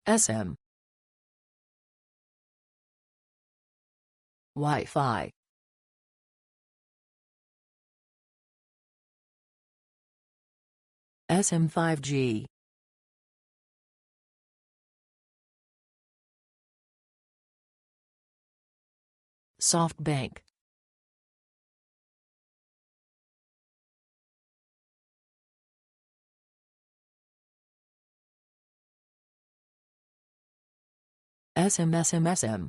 SM. Wi-Fi. SM 5G. SoftBank. SM.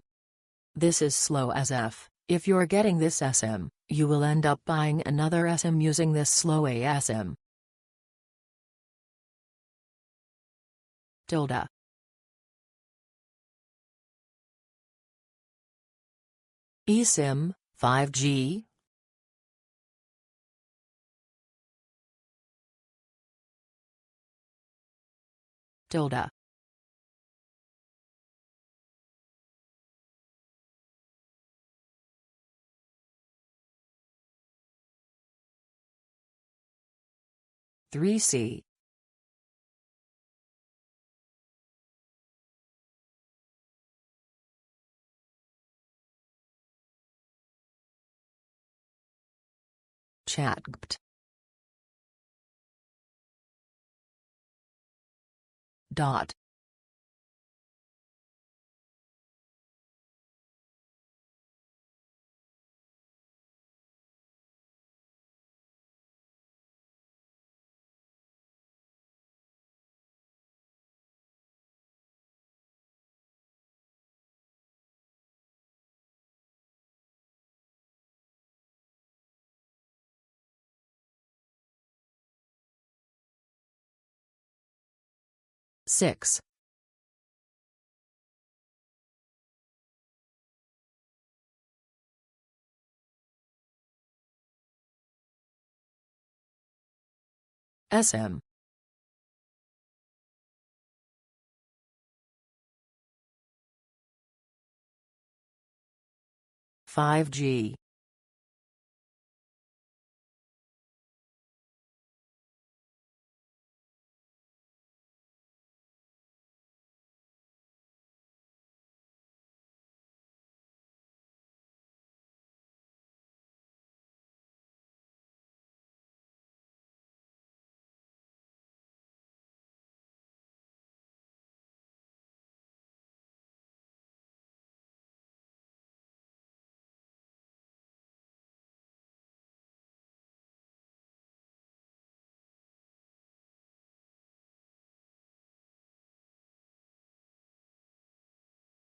This is slow as F. If you're getting this SM, you will end up buying another SM using this slow ASM. Tilde. eSIM, 5G. Tilde. Three C. ChatGPT. Dot. Six. SM. 5G.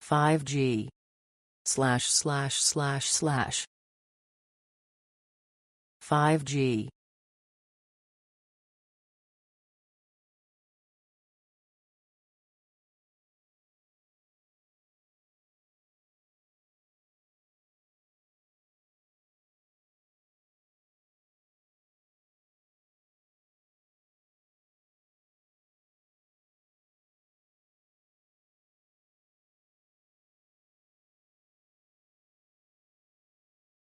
Five G. // 5G.